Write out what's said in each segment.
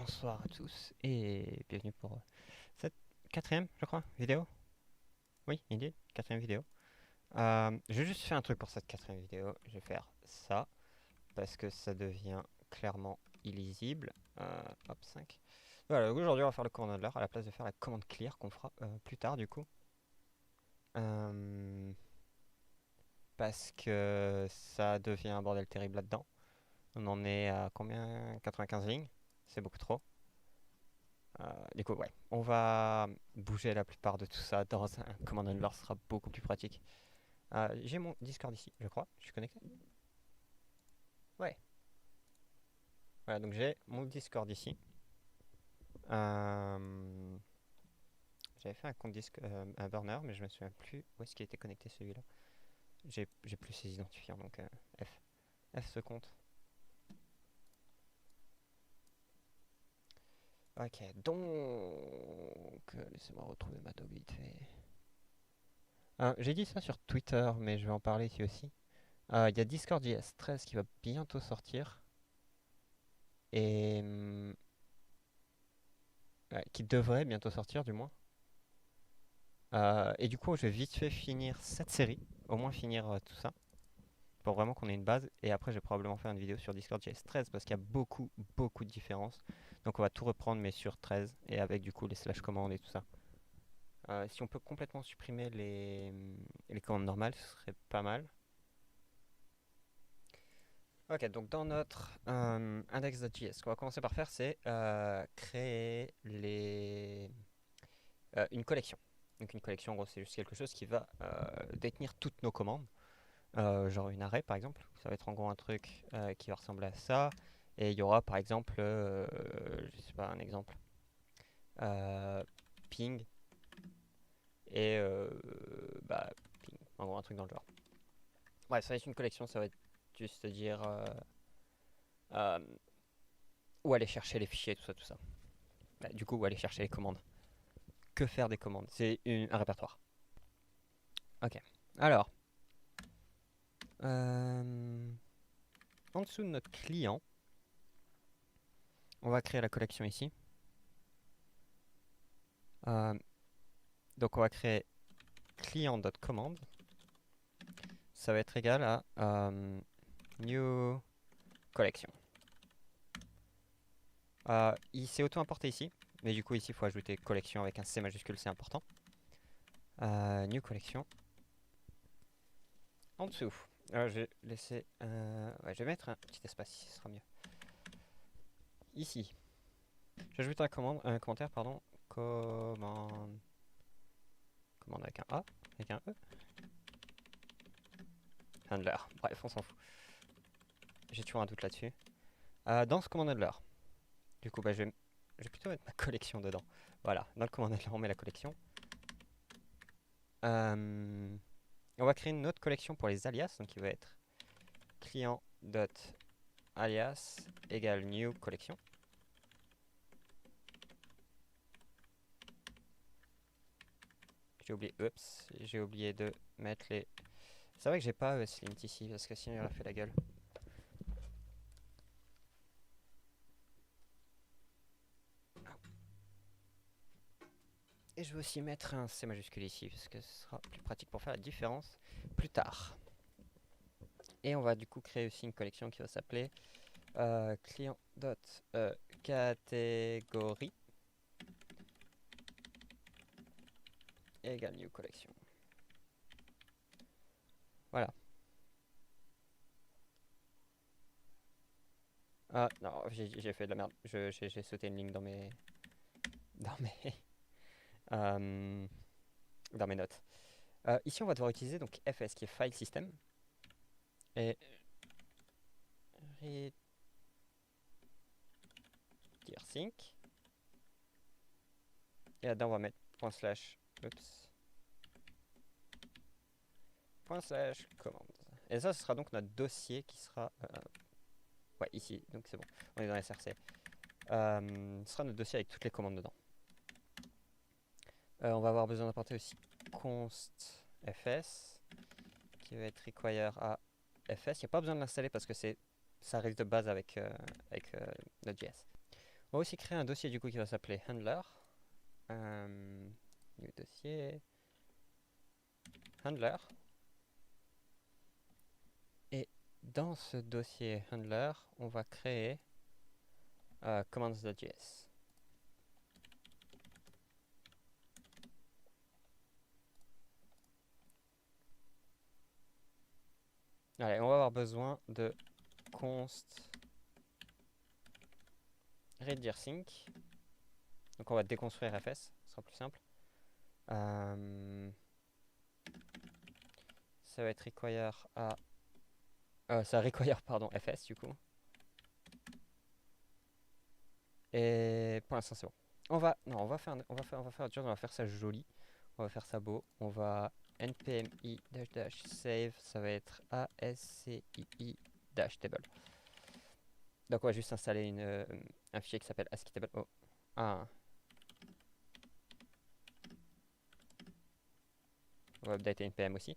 Bonsoir à tous et bienvenue pour cette quatrième, je crois, vidéo. Oui, il est quatrième vidéo. Je vais juste faire un truc pour cette quatrième vidéo. Je vais faire ça parce que ça devient clairement illisible. Hop, 5. Voilà, aujourd'hui on va faire le command handler à la place de faire la commande clear qu'on fera plus tard du coup. Euh, Parce que ça devient un bordel terrible là-dedans. On en est à combien? 95 lignes. C'est beaucoup trop. Du coup, ouais, on va bouger la plupart de tout ça dans un command handler, ce sera beaucoup plus pratique. J'ai mon Discord ici, je crois. Je suis connecté. Ouais. Voilà, donc j'ai mon Discord ici. Euh, J'avais fait un compte un burner, mais je me souviens plus où est-ce qu'il était connecté celui-là. J'ai plus ses identifiants, donc F. F ce compte. Ok, donc laissez-moi retrouver ma doc vite fait. J'ai dit ça sur Twitter, mais je vais en parler ici aussi. Il y a Discord.js 13 qui va bientôt sortir et ouais, qui devrait bientôt sortir du moins. Et du coup, je vais vite fait finir cette série, au moins finir tout ça, pour vraiment qu'on ait une base. Et après, je vais probablement faire une vidéo sur Discord.js 13 parce qu'il y a beaucoup de différences. Donc on va tout reprendre, mais sur 13 et avec du coup les slash commandes et tout ça. Si on peut complètement supprimer les commandes normales, ce serait pas mal. Ok, donc dans notre index.js, ce qu'on va commencer par faire, c'est créer une collection. Donc une collection, en gros, c'est juste quelque chose qui va détenir toutes nos commandes. Genre une array, par exemple. Ça va être en gros un truc qui va ressembler à ça. Et il y aura, par exemple, je sais pas, un exemple, euh, ping et ping. En gros, un truc dans le genre. Ouais, ça va être une collection, ça va être juste dire euh, où aller chercher les fichiers, tout ça. Bah, du coup, où aller chercher les commandes. Que faire des commandes? C'est un répertoire. Ok. Alors, en dessous de notre client, on va créer la collection ici. Euh, donc, on va créer client.command. Ça va être égal à new collection. Il s'est auto-importé ici, mais du coup, ici, il faut ajouter collection avec un C majuscule, c'est important. New collection. En dessous, alors je vais laisser. Ouais, je vais mettre un petit espace ici, ce sera mieux. Ici, j'ajoute un commentaire, pardon. Commande avec un A, avec un E. Handler, bref, on s'en fout. J'ai toujours un doute là-dessus. Dans ce command handler, du coup, je vais plutôt mettre ma collection dedans. Voilà, dans le command handler, on met la collection. On va créer une autre collection pour les alias, donc il va être client.alias égale new collection. J'ai oublié de mettre les... C'est vrai que j'ai pas ESLint ici, parce que sinon il aurait fait la gueule. Et je vais aussi mettre un C majuscule ici, parce que ce sera plus pratique pour faire la différence plus tard. Et on va du coup créer aussi une collection qui va s'appeler client.catégorie égale new collection. Voilà. Ah non, j'ai fait de la merde. J'ai sauté une ligne dans mes... Dans mes... euh, dans mes notes. Ici, on va devoir utiliser donc FS qui est File System. Et sync. Et là-dedans, on va mettre ./command. Et ça, ce sera donc notre dossier qui sera... ouais, ici, donc c'est bon. On est dans SRC. Ce sera notre dossier avec toutes les commandes dedans. On va avoir besoin d'apporter aussi const fs qui va être require à fs. Il n'y a pas besoin de l'installer parce que ça arrive de base avec Node.js. On va aussi créer un dossier du coup qui va s'appeler handler. New dossier. Handler. Et dans ce dossier handler, on va créer commands.js. Allez, on va avoir besoin de const redirSync. Donc on va déconstruire fs, ce sera plus simple. Ça va être require à ça require pardon fs du coup. Et pour l'instant c'est bon. On va faire autre chose, on va faire ça joli. On va faire ça beau. On va npm i save, ça va être ascii table. Donc on va juste installer un fichier qui s'appelle ASCII table. Oh. Ah. On va updater npm aussi.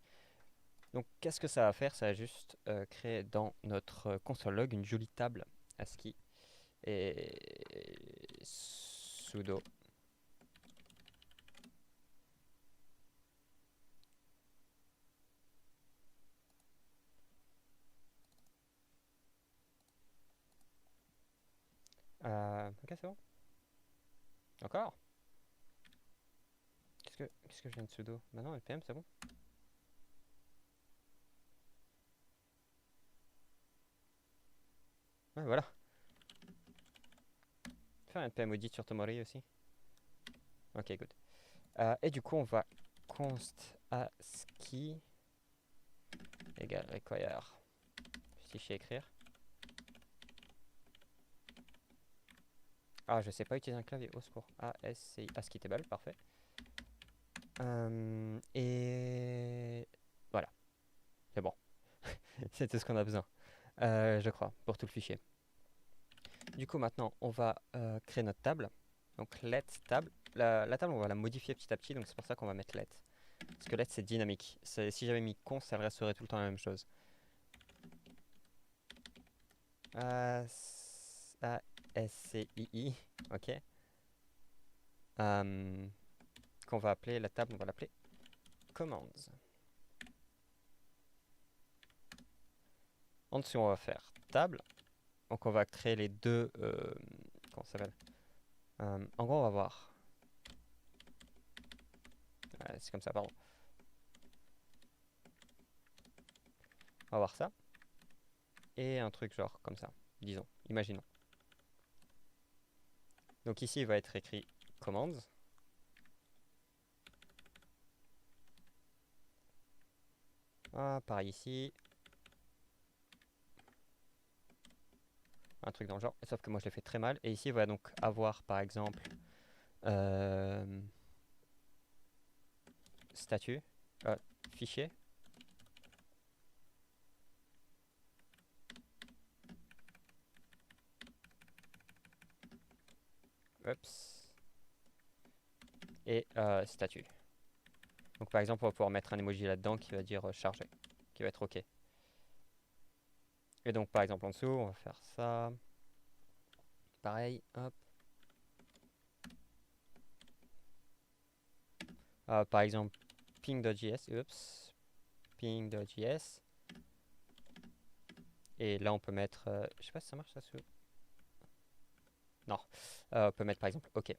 Donc qu'est-ce que ça va faire? Ça va juste créer dans notre console log une jolie table ASCII et sudo ok, c'est bon. Encore? Qu'est-ce que je viens de sudo? Bah non, npm c'est bon. Ouais, voilà. Faire un npm audit sur Tomori aussi. Ok, good. Et du coup, on va const ASCII égale require fichier écrire. Ah, je sais pas utiliser un clavier, au secours. ASCII table, parfait. Et voilà, c'est bon. C'est tout ce qu'on a besoin, je crois, pour tout le fichier. Du coup, maintenant, on va créer notre table. Donc, let table. La table, on va la modifier petit à petit, donc c'est pour ça qu'on va mettre let. Parce que let, c'est dynamique. Si j'avais mis const, ça resterait tout le temps la même chose. ASCII, ok. Qu'on va appeler la table, on va l'appeler commands. En dessous, on va faire table. Donc, on va créer les deux. Comment ça s'appelle? En gros, on va voir. C'est comme ça, pardon. On va voir ça. Et un truc genre comme ça. Disons, imaginons. Donc ici, il va être écrit commands. Ah, pareil ici. Un truc dans le genre. Sauf que moi, je l'ai fait très mal. Et ici, il va donc avoir, par exemple, statut, fichier. Oups. Et statut. Donc par exemple, on va pouvoir mettre un emoji là-dedans qui va dire chargé, qui va être OK. Et donc par exemple en dessous, on va faire ça. Pareil, hop. Par exemple, ping.js, oups, ping.js. Et là, on peut mettre, je sais pas si ça marche ça sous. Non, on peut mettre par exemple OK.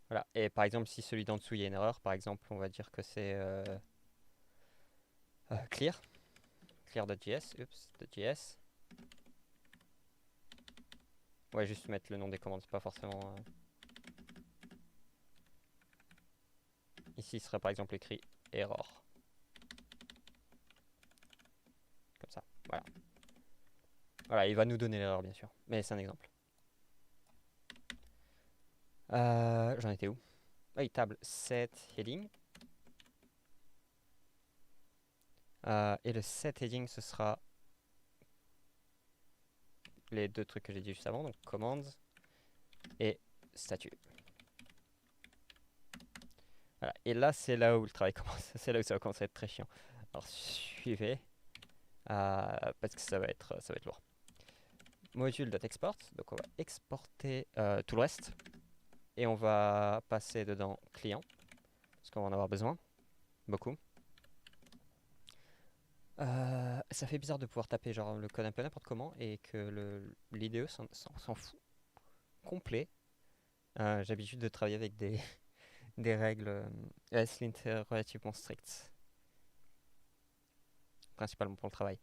Voilà. Et par exemple, si celui d'en dessous il y a une erreur, par exemple, on va dire que c'est clear, clear.js, oups, .js. Ouais, juste mettre le nom des commandes, c'est pas forcément. Ici, il serait par exemple écrit error. Comme ça, voilà. Voilà, il va nous donner l'erreur, bien sûr. Mais c'est un exemple. J'en étais où? Oui, table set heading. Et le set heading, ce sera les deux trucs que j'ai dit juste avant, donc commands et statut. Voilà. Et là, c'est là où le travail commence. C'est là où ça va commencer à être très chiant. Alors, suivez. Parce que ça va être lourd. module.export. Donc on va exporter tout le reste. Et on va passer dedans client. Parce qu'on va en avoir besoin. Beaucoup. Ça fait bizarre de pouvoir taper genre le code un peu n'importe comment et que l'IDE s'en fout complet. J'ai l'habitude de travailler avec des règles ESLint relativement strictes, principalement pour le travail.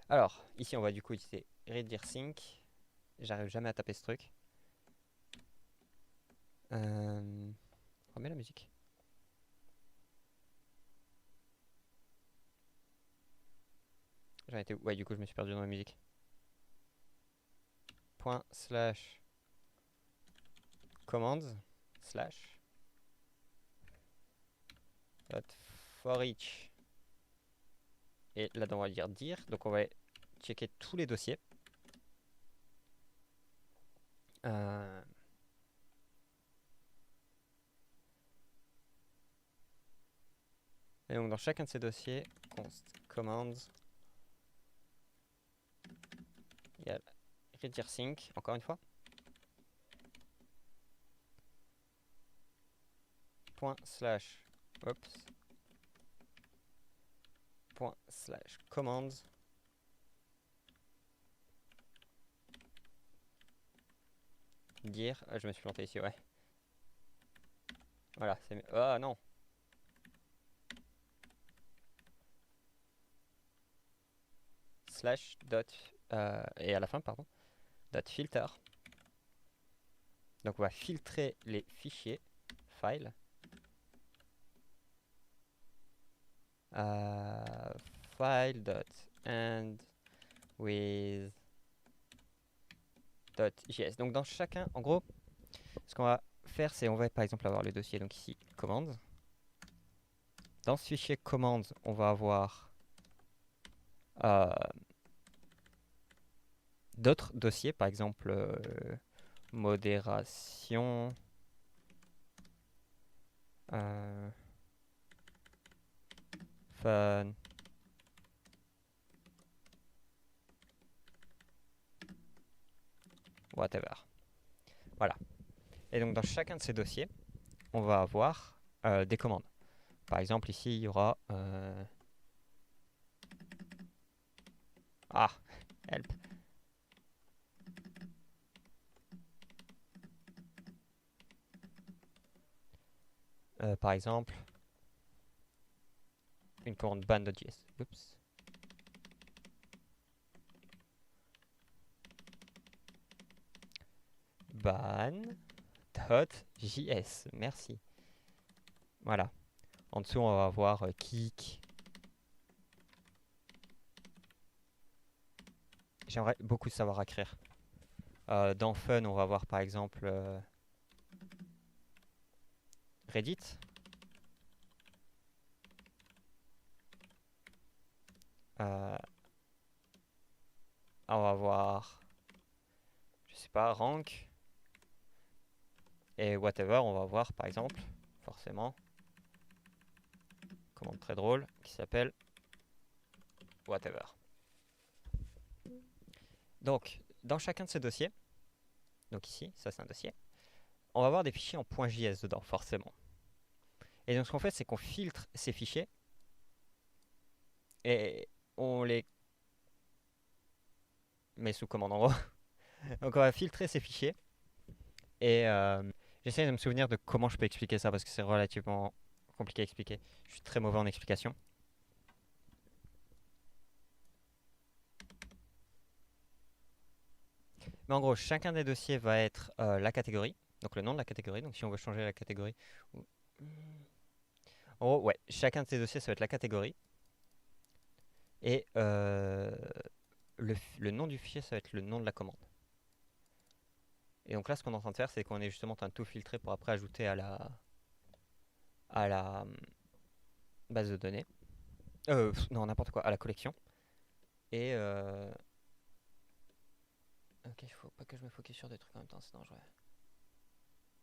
Alors, ici on va du coup utiliser redirSync. J'arrive jamais à taper ce truc. Remets la musique. J'en étais où? Ouais, du coup je me suis perdu dans la musique. Point slash commands slash for each. Et là-dedans on va dire dir. Donc on va checker tous les dossiers. Et donc dans chacun de ces dossiers, const commands, il y a redirSync, encore une fois. Point slash, oups, point slash commands. Dire, je me suis planté ici, ouais. Voilà, c'est... Ah non! Slash dot, et à la fin, pardon, dot filter. Donc on va filtrer les fichiers, file, file dot end with dot js. Donc dans chacun, en gros, ce qu'on va faire, c'est on va par exemple avoir le dossier, donc ici, commands. Dans ce fichier commands, on va avoir d'autres dossiers, par exemple modération, fun, whatever. Voilà. Et donc dans chacun de ces dossiers, on va avoir des commandes. Par exemple, ici, il y aura... Ah, help. Par exemple, une commande ban.js. Oups. ban.js. Merci. Voilà. En dessous, on va avoir kick. J'aimerais beaucoup savoir écrire. Dans fun, on va avoir par exemple Reddit. On va voir, je sais pas, rank. Et whatever, on va voir par exemple, forcément, commande très drôle qui s'appelle whatever. Donc, dans chacun de ces dossiers, donc ici, ça c'est un dossier, on va avoir des fichiers en .js dedans, forcément. Et donc ce qu'on fait, c'est qu'on filtre ces fichiers et on les met sous commande en gros. Donc on va filtrer ces fichiers et j'essaie de me souvenir de comment je peux expliquer ça parce que c'est relativement compliqué à expliquer. Je suis très mauvais en explication. Mais en gros, chacun des dossiers va être la catégorie, donc le nom de la catégorie. Donc si on veut changer la catégorie... En gros, ouais, chacun de ces dossiers, ça va être la catégorie. Et le nom du fichier, ça va être le nom de la commande. Et donc là, ce qu'on est en train de faire, c'est qu'on est justement en train de tout filtrer pour après ajouter à la base de données. Non, n'importe quoi, à la collection. Et ok, il faut pas que je me focus sur des trucs en même temps, c'est dangereux.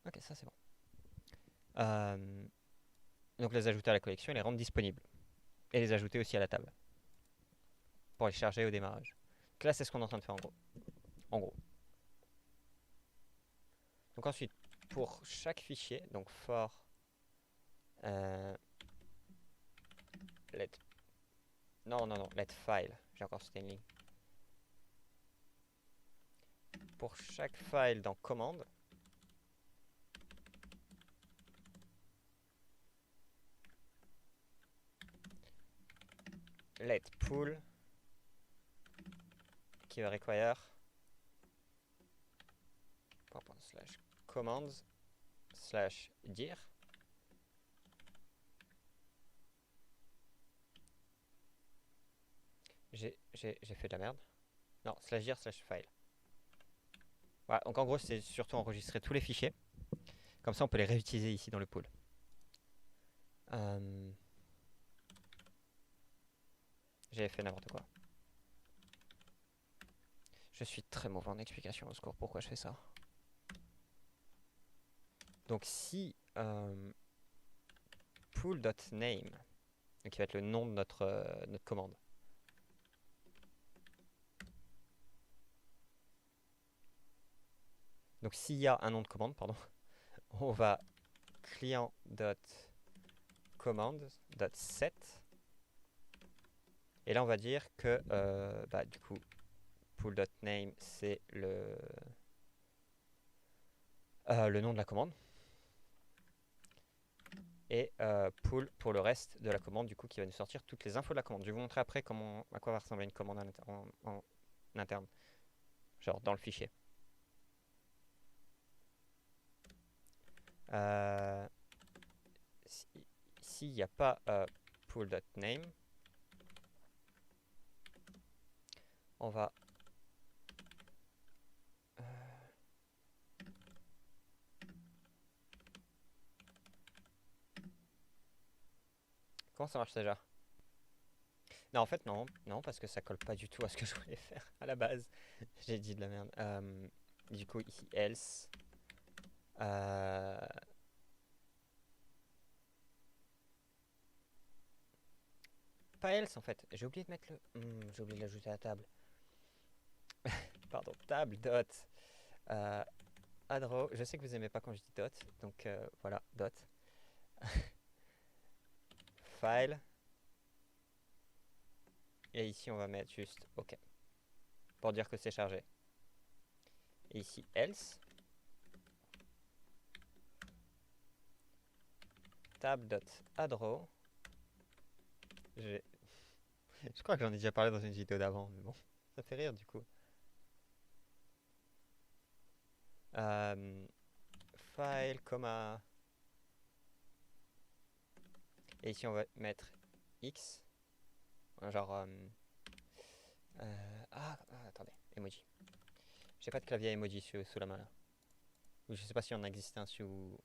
Ok, ça c'est bon. Donc les ajouter à la collection et les rendre disponibles. Et les ajouter aussi à la table. Pour les charger au démarrage. Donc là, c'est ce qu'on est en train de faire en gros. en gros. Donc ensuite, pour chaque fichier, donc for let... non, let file. J'ai encore cité une ligne. Pour chaque file dans commande, let pool qui va require slash commands slash dir. J'ai fait de la merde. Non, slash dir slash file. Voilà, donc en gros, c'est surtout enregistrer tous les fichiers. Comme ça, on peut les réutiliser ici dans le pool. J'ai fait n'importe quoi. Je suis très mauvais en explication au secours. Pourquoi je fais ça? Donc si pool.name, qui va être le nom de notre commande. Donc s'il y a un nom de commande, pardon, on va client.command.set. Et là, on va dire que du coup, pool.name, c'est le nom de la commande. Et pool pour le reste de la commande, du coup, qui va nous sortir toutes les infos de la commande. Je vais vous montrer après à quoi va ressembler une commande en interne, genre dans le fichier. S'il n'y a pas pool.name, on va comment ça marche déjà? Non, en fait, non, parce que ça colle pas du tout à ce que je voulais faire à la base. J'ai dit de la merde. Du coup, ici, else. Pas else, en fait. J'ai oublié de mettre le... j'ai oublié de l'ajouter à la table. Pardon, table, dot. Adro. Je sais que vous aimez pas quand je dis dot. Donc, voilà, dot. File. Et ici, on va mettre juste OK. Pour dire que c'est chargé. Et ici, else. Tab.adro. Je crois que j'en ai déjà parlé dans une vidéo d'avant, mais bon, ça fait rire du coup. File, comma. Et ici, on va mettre X. Genre. Attendez, emoji. J'ai pas de clavier emoji sous la main là. Ou je sais pas si on en existe un sous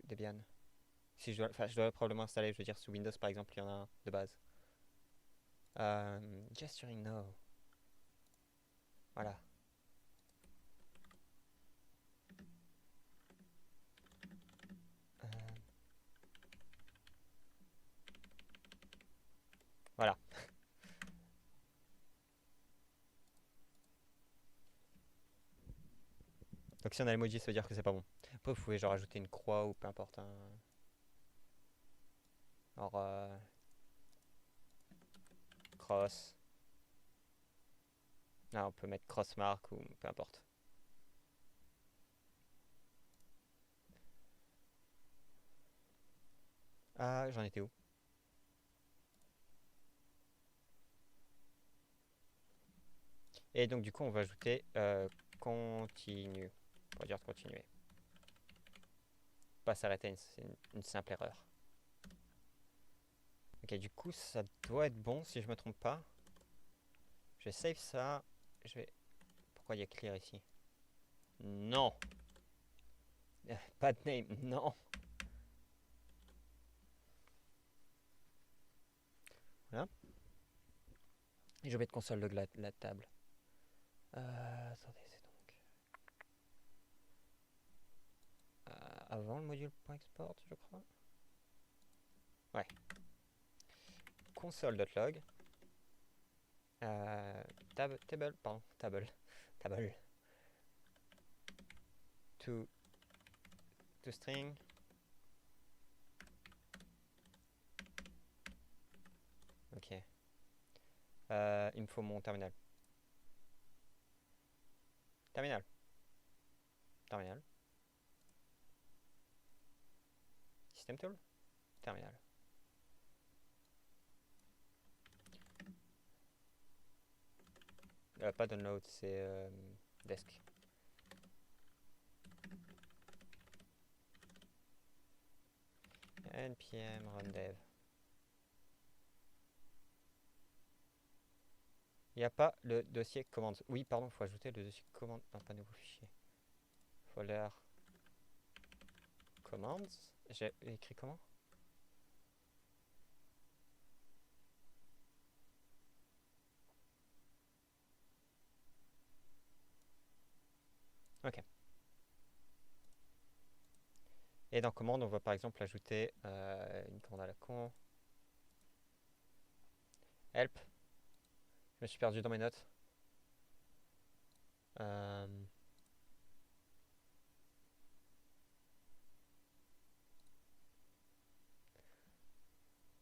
Debian. Si je dois probablement installer, je veux dire sous Windows par exemple, il y en a un de base. Gesturing no. Voilà. Voilà. Donc si on a l'emoji, ça veut dire que c'est pas bon. Après, vous pouvez genre ajouter une croix ou peu importe. Alors, cross. Ah, on peut mettre cross mark ou peu importe. Ah, j'en étais où? Et donc du coup, on va ajouter continue. Pour dire de continuer. Pas s'arrêter, c'est une simple erreur. Ok, du coup, ça doit être bon si je me trompe pas. Je vais save ça. Je vais... Pourquoi il y a clear ici? Non. Pas de name, non. Voilà. Et je vais mettre console log la table. Attendez, c'est donc... avant le module.export, je crois. Ouais. Console.log. Table, pardon, table, to string. Ok. Il me faut mon terminal. Terminal. Terminal. System tool. Terminal. Pas download, c'est desk. npm run dev. Il n'y a pas le dossier commandes. Oui, pardon, il faut ajouter le dossier commandes. Non, pas nouveau fichier. Folder commands. J'ai écrit comment? Ok. Et dans commande, on va par exemple ajouter une commande à la con. Help. Je me suis perdu dans mes notes. On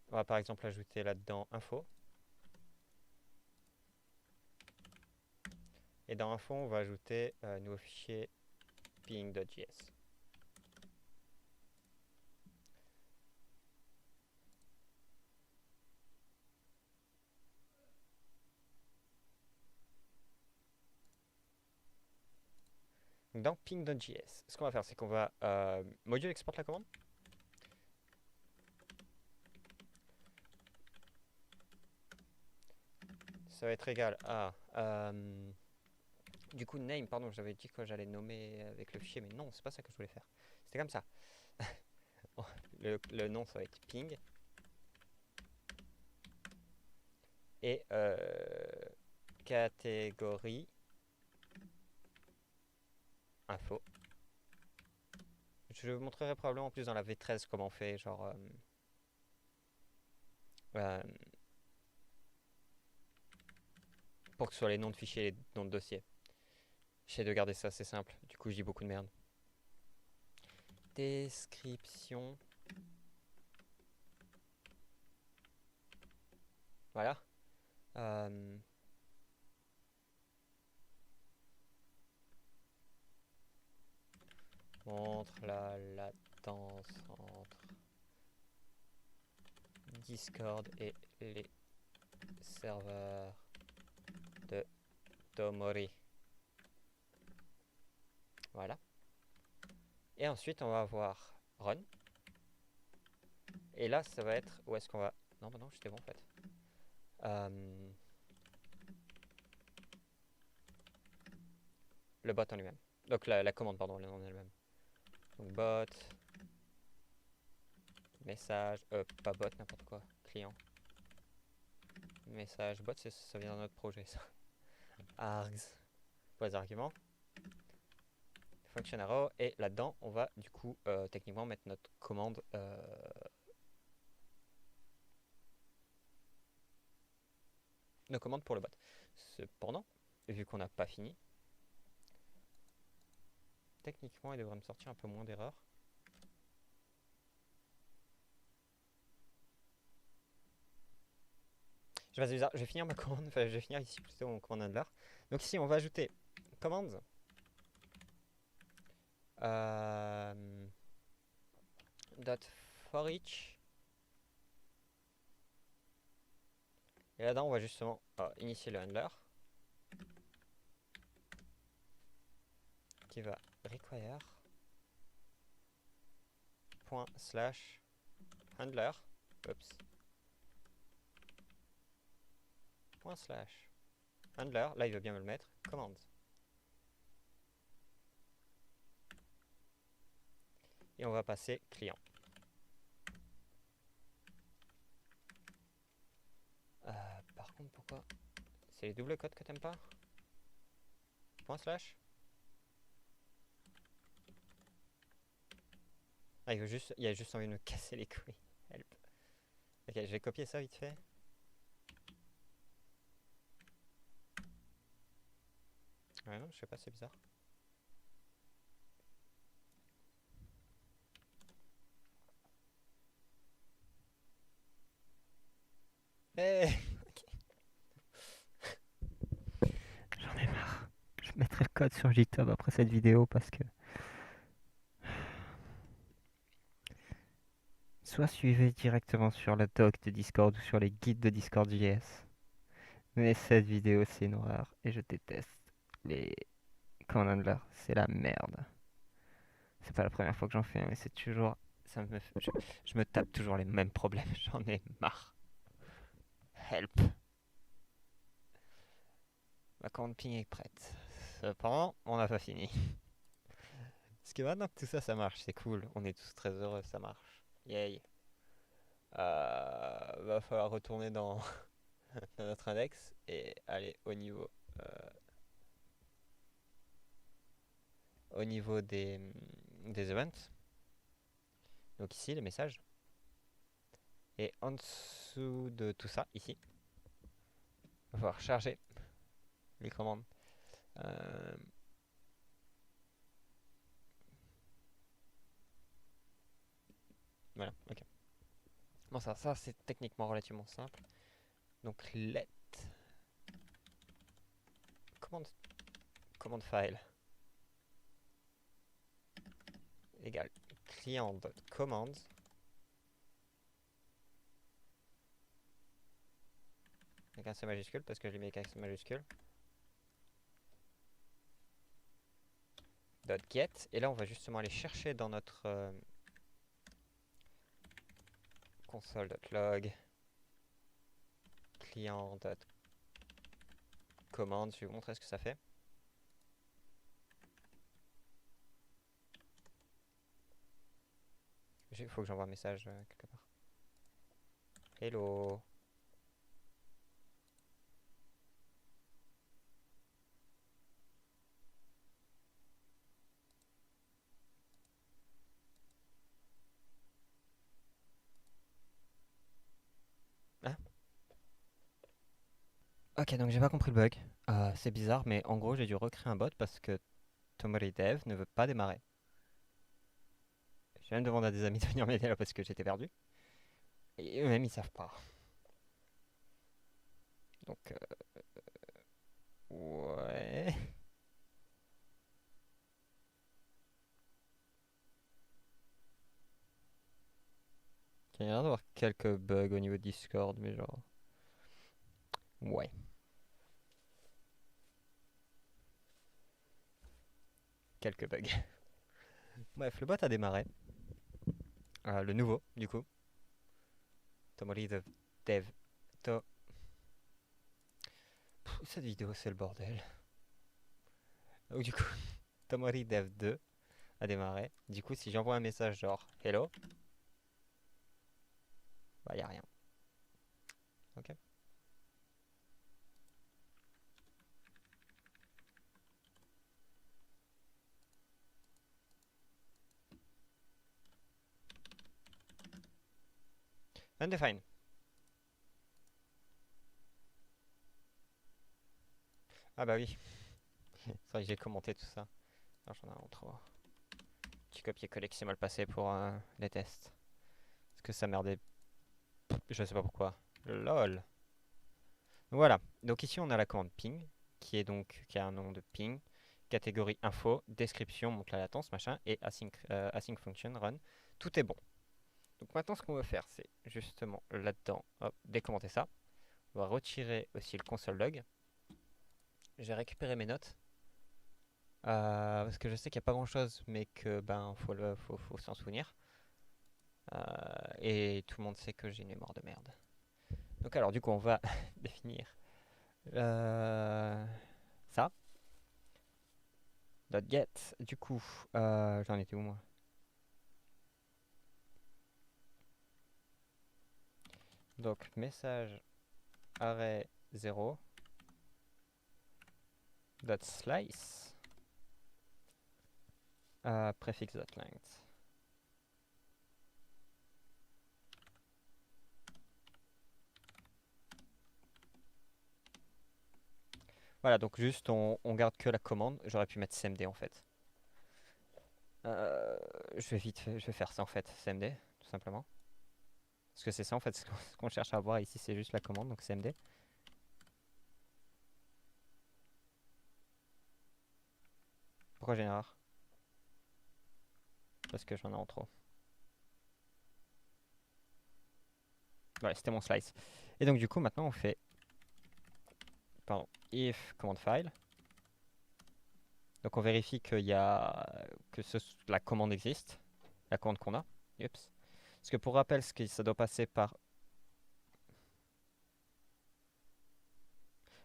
va par exemple ajouter là-dedans info. Et dans info, on va ajouter un nouveau fichier ping.js. Dans ping.js, ce qu'on va faire, c'est qu'on va module exporte la commande. Ça va être égal à du coup name, pardon, j'avais dit que j'allais nommer avec le fichier, mais non, c'est pas ça que je voulais faire. C'était comme ça. le nom, ça va être ping. Et catégorie info. Je vous montrerai probablement plus dans la V13 comment on fait, genre pour que ce soit les noms de fichiers et les noms de dossiers. J'essaie de garder ça, c'est simple. Du coup, je dis beaucoup de merde. Description. Voilà. Montre la latence entre Discord et les serveurs de Tomori. Voilà. Et ensuite, on va avoir run. Et là, ça va être... Où est-ce qu'on va... Non, bah non, j'étais bon en fait. Le bot en lui-même. Donc la commande, pardon, en elle-même. Donc bot... Message... pas bot, n'importe quoi. Client. Message bot, ça vient d'un autre projet, ça. Args. Pour les arguments. Function arrow. Et là-dedans, on va du coup techniquement mettre notre commande... nos commandes pour le bot. Cependant, vu qu'on n'a pas fini, techniquement, il devrait me sortir un peu moins d'erreurs. Je vais finir ma commande, enfin je vais finir ici plutôt mon command handler. Donc ici on va ajouter commands dot for each. Et là-dedans on va justement initier le handler qui va require point slash handler. Oups. Point slash handler, là il va bien me le mettre, commands. Et on va passer client. Par contre, pourquoi c'est les doubles codes que t'aimes pas? Point slash. Ah, il a juste envie de me casser les couilles. Help. Ok, je vais copier ça vite fait. Ouais, non, je sais pas, c'est bizarre. Hey. J'en ai marre. Je mettrai le code sur GitHub après cette vidéo parce que... Soit suivez directement sur la doc de Discord ou sur les guides de Discord JS. Mais cette vidéo, c'est une horreur et je déteste les command handlers. C'est la merde. C'est pas la première fois que j'en fais, mais c'est toujours... je me tape toujours les mêmes problèmes. J'en ai marre. Help. Ma commande ping est prête. Cependant, on n'a pas fini. Parce que maintenant que tout ça, ça marche, c'est cool. On est tous très heureux, ça marche. Yay. Va falloir retourner dans, dans notre index et aller au niveau des events. Donc ici, les messages. Et en dessous de tout ça, ici, on va falloir charger les commandes. Euh, voilà, ok. Bon, ça c'est techniquement relativement simple. Donc let command file égale client.commands avec un C majuscule parce que je l'ai mis avec un C majuscule. .get et là on va justement aller chercher dans notre console.log client.command. Je vais vous montrer ce que ça fait. Il faut que j'envoie un message quelque part. Hello. Hein? Ok, donc j'ai pas compris le bug. C'est bizarre, mais en gros j'ai dû recréer un bot parce que TomoriDev ne veut pas démarrer. J'ai même demandé à des amis de venir m'aider là parce que j'étais perdu. Et eux-mêmes ils savent pas. Donc ouais. Il y a l'air d'avoir quelques bugs au niveau de Discord, mais genre... Ouais. Quelques bugs. Bref, le bot a démarré. Le nouveau, du coup. Tomori Dev. Cette vidéo, c'est le bordel. Donc du coup, Tomori Dev 2 a démarré. Du coup, si j'envoie un message genre Hello, bah y a rien. Ok. Undefined. Ah bah oui. C'est vrai que j'ai commenté tout ça. Alors j'en ai un trop. Petit copier-coller qui s'est mal passé pour les tests. Parce que ça merdait. Je sais pas pourquoi. LOL. Voilà. Donc ici on a la commande ping qui a un nom de ping, catégorie info, description, montre la latence, machin, et async function run. Tout est bon. Donc maintenant ce qu'on va faire c'est justement là-dedans, hop, décommenter ça. On va retirer aussi le console log. J'ai récupéré mes notes. Parce que je sais qu'il n'y a pas grand chose, mais que ben faut s'en souvenir. Et tout le monde sait que j'ai une mémoire de merde. Donc alors du coup on va définir ça. .get. Du coup, j'en étais où moi? Donc message array 0 .slice préfixe .length. Voilà, donc juste on garde que la commande. J'aurais pu mettre CMD en fait. Euh, je vais faire ça en fait, CMD, tout simplement. Parce que c'est ça en fait, ce qu'on cherche à voir ici, c'est juste la commande, donc CMD. Pourquoi j'ai une erreur? Parce que j'en ai en trop. Ouais, c'était mon slice. Et donc du coup, maintenant on fait, pardon, if command file. Donc on vérifie la commande existe, la commande qu'on a. Oups. Parce que pour rappel, ça doit passer par,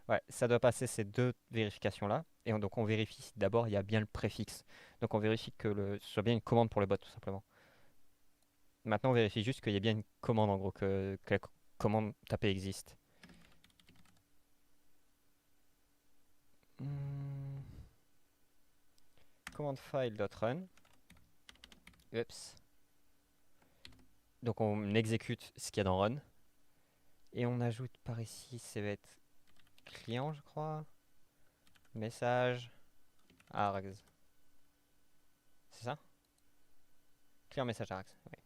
ouais, ça doit passer ces deux vérifications là. Et donc on vérifie si d'abord il y a bien le préfixe. Donc on vérifie que ce soit bien une commande pour le bot tout simplement. Maintenant on vérifie juste qu'il y ait bien une commande en gros, que la commande tapée existe. Hmm. Command file.run. Oups. Donc on exécute ce qu'il y a dans run. Et on ajoute par ici, ça va être client, je crois. Message. Args. C'est ça? Client message args. Oui.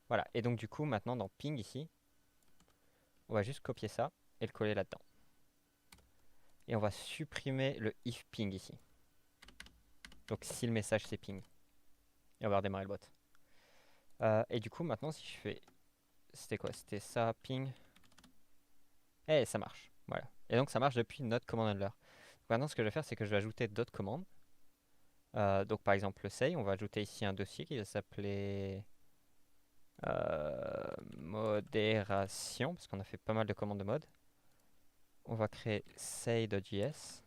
Voilà. Et donc du coup, maintenant dans ping ici, on va juste copier ça et le coller là-dedans. Et on va supprimer le if ping ici. Donc si le message c'est ping. Et on va redémarrer le bot. Et du coup, maintenant si je fais... C'était quoi? C'était ça, ping. Et ça marche. Voilà. Et donc ça marche depuis notre command handler. Maintenant ce que je vais faire, c'est que je vais ajouter d'autres commandes. Donc par exemple le say, on va ajouter ici un dossier qui va s'appeler modération, parce qu'on a fait pas mal de commandes de mode. On va créer say.js.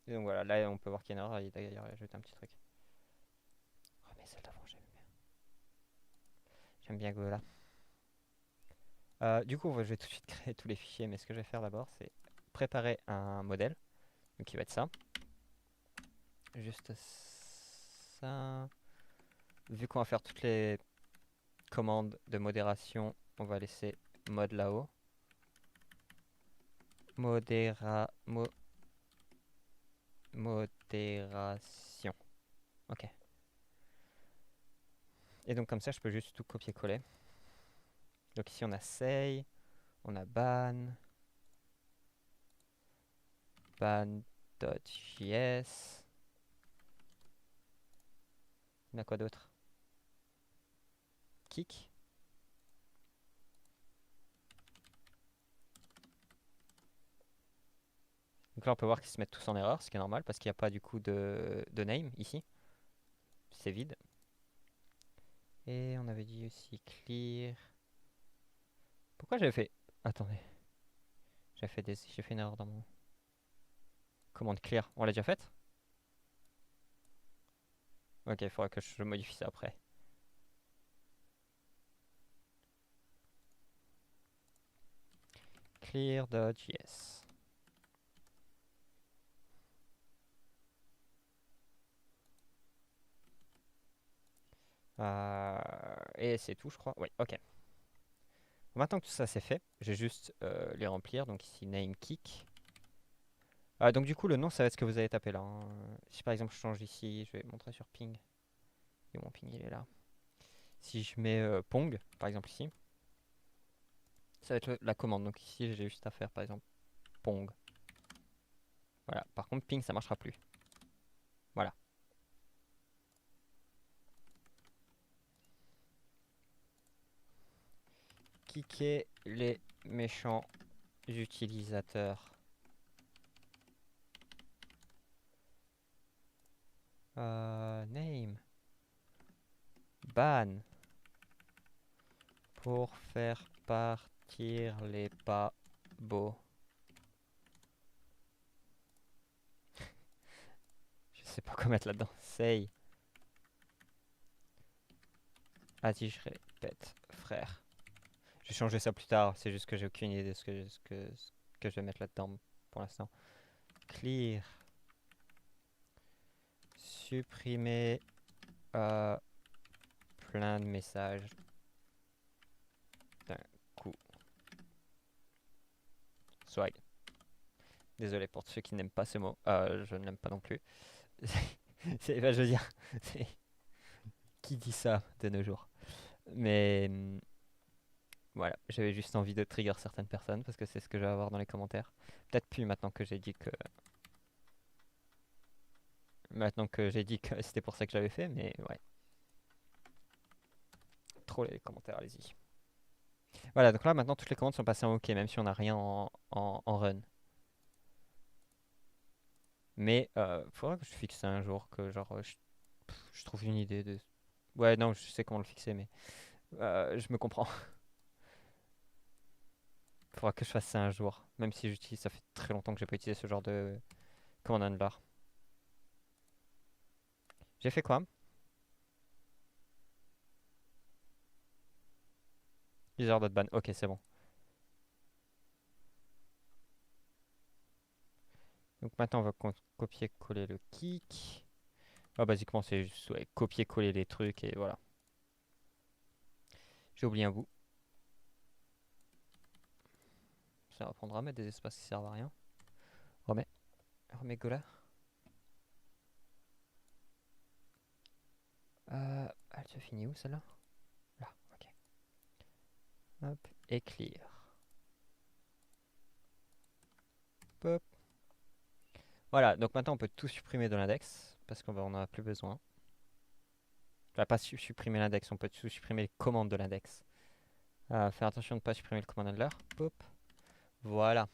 Et donc voilà, là on peut voir qu'il y a une erreur, il a d'ailleurs ajouté un petit truc. Oh mais celle d'avant, j'aime bien Gola. Du coup, je vais tout de suite créer tous les fichiers, mais ce que je vais faire d'abord, c'est préparer un modèle, donc qui va être ça. Juste ça. Vu qu'on va faire toutes les commandes de modération, on va laisser mode là-haut. Modération. Ok. Et donc comme ça, je peux juste tout copier-coller. Donc ici, on a say, on a ban.js. On a quoi d'autre? Kick. Donc là, on peut voir qu'ils se mettent tous en erreur, ce qui est normal parce qu'il n'y a pas du coup de name ici. C'est vide. Et on avait dit aussi clear. Pourquoi j'avais fait... Attendez. J'ai fait une erreur dans mon... Commande clear. On l'a déjà faite? Ok, il faudra que je modifie ça après. Clear.js. Et c'est tout, je crois. Oui, ok. Maintenant que tout ça c'est fait, je vais juste les remplir. Donc ici, name kick. Donc du coup, le nom, ça va être ce que vous avez tapé là, hein. Si par exemple je change ici, je vais montrer sur ping. Et mon ping, il est là. Si je mets pong, par exemple ici, ça va être la commande. Donc ici, j'ai juste à faire par exemple pong. Voilà. Par contre, ping, ça marchera plus. Voilà. Kicker les méchants utilisateurs. Name. Ban. Pour faire partir les pas beaux. Je sais pas quoi mettre là-dedans. Say. Vas-y, je répète, frère. Je vais changer ça plus tard. C'est juste que j'ai aucune idée de ce que je vais mettre là-dedans pour l'instant. Clear. Supprimer plein de messages d'un coup. Swag. Désolé pour ceux qui n'aiment pas ce mot. Je ne l'aime pas non plus. Je veux dire, qui dit ça de nos jours? Mais voilà, j'avais juste envie de trigger certaines personnes parce que c'est ce que je vais avoir dans les commentaires. Peut-être plus maintenant que j'ai dit que c'était pour ça que je l'avais fait, mais ouais. Trop les commentaires, allez-y. Voilà, donc là maintenant toutes les commandes sont passées en OK, même si on n'a rien en run. Mais faudra que je fixe ça un jour, que genre je trouve une idée de... Ouais, non, je sais comment le fixer, mais je me comprends. Faudra que je fasse ça un jour, même si j'utilise, ça fait très longtemps que j'ai pas utilisé ce genre de command handler. J'ai fait quoi? User.ban, ok, c'est bon. Donc maintenant on va copier-coller le kick. Basiquement c'est juste ouais, copier-coller les trucs et voilà. J'ai oublié un bout. Ça va prendre à mettre des espaces qui servent à rien. Remets Gola. Elle se finit où celle-là? Là, ok. Hop, et clear. Pop. Voilà, donc maintenant on peut tout supprimer de l'index, parce qu'on n'en a plus besoin. On va pas supprimer l'index, on peut tout supprimer les commandes de l'index. Faire attention de ne pas supprimer le command handler. Pop. Voilà.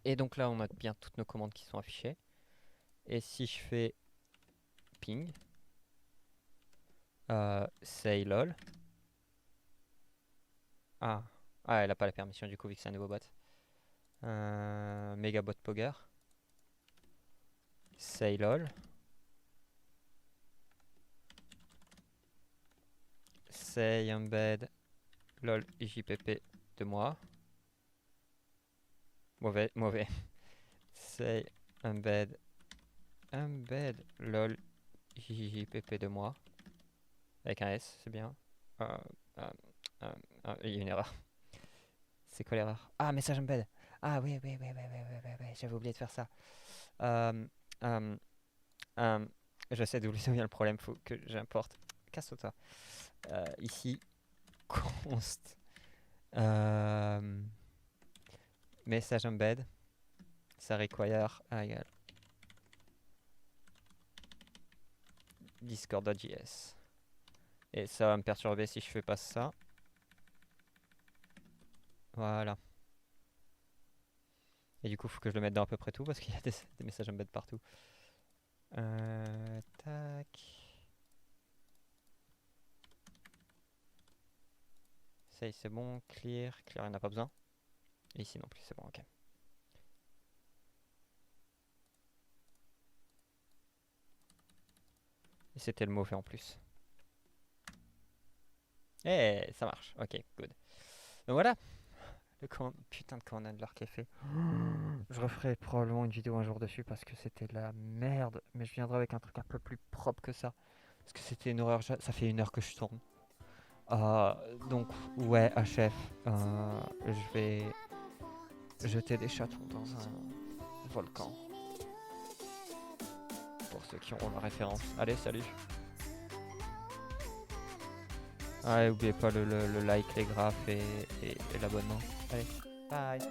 Et donc là on a bien toutes nos commandes qui sont affichées. Et si je fais ping, say lol. Ah, elle a pas la permission du coup vu que c'est un nouveau bot. Megabot Pogger. Say lol. Say embed lol JPP de moi. Mauvais. Say embed lol JPP de moi. Avec un S, c'est bien. Il y a une erreur. C'est quoi l'erreur? Ah, message embed. Ah oui, j'avais oublié de faire ça. Je sais d'où vient le problème, faut que j'importe. Casse-toi. Ici, const message embed, ça require égal discord.js. Et ça va me perturber si je fais pas ça. Voilà. Et du coup, il faut que je le mette dans à peu près tout parce qu'il y a des messages embed partout. Tac. Ça, c'est bon. Clear, il n'y en a pas besoin. Et ici non plus, c'est bon, ok. Et c'était le mauvais en plus. Eh, ça marche. Ok, good. Donc voilà. Le putain de command handler qui est fait. Je referai probablement une vidéo un jour dessus parce que c'était de la merde. Mais je viendrai avec un truc un peu plus propre que ça. Parce que c'était une horreur. Ça fait 1 heure que je tourne. Donc, ouais, HF. Je vais jeter des chatons dans un volcan. Pour ceux qui auront la référence. Allez, salut. Ouais, n'oubliez pas le like, les graphes et l'abonnement. Allez, bye.